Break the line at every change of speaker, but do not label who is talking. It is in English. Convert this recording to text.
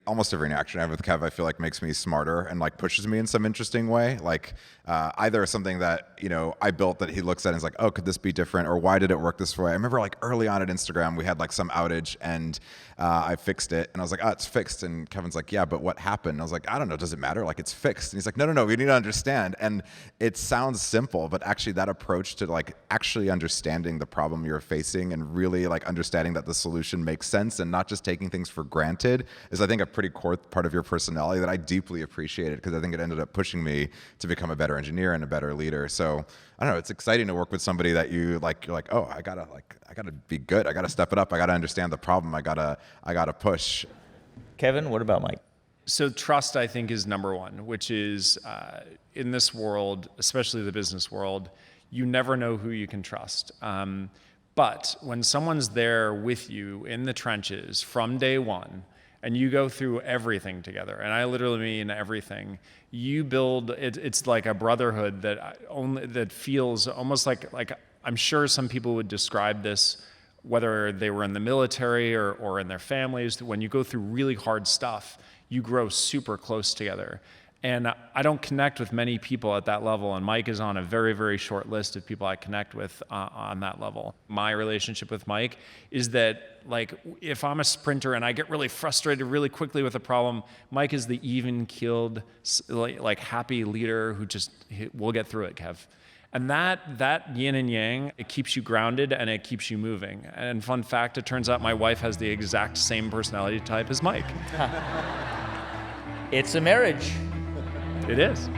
almost every interaction I have with Kev, I feel like makes me smarter and like pushes me in some interesting way. Like either something that, you know, I built that he looks at and is like, oh, could this be different? Or why did it work this way? I remember like early on at Instagram, we had like some outage and I fixed it. And I was like, oh, it's fixed. And Kevin's like, yeah, but what happened? And I was like, I don't know. Does it matter? Like, it's fixed. And he's like, no, we need to understand. And it sounds simple, but actually that approach to like actually understanding the problem you're facing and really like understanding that the solution makes sense and not just taking things for granted is, I think, a pretty core part of your personality that I deeply appreciated, because I think it ended up pushing me to become a better engineer and a better leader. So I don't know, it's exciting to work with somebody that you're like, oh, I gotta be good. I gotta step it up. I gotta understand the problem. I gotta push.
Kevin, what about Mike?
So trust, I think, is number one, which is in this world, especially the business world, you never know who you can trust. But when someone's there with you in the trenches from day one, and you go through everything together, and I literally mean everything, you build, it's like a brotherhood that feels almost like I'm sure some people would describe this, whether they were in the military or in their families. When you go through really hard stuff, you grow super close together. And I don't connect with many people at that level, and Mike is on a very, very short list of people I connect with on that level. My relationship with Mike is that, like, if I'm a sprinter and I get really frustrated really quickly with a problem, Mike is the even-keeled, like happy leader who just, we'll get through it, Kev. And that yin and yang, it keeps you grounded and it keeps you moving. And fun fact, it turns out my wife has the exact same personality type as Mike.
It's a marriage.
It is.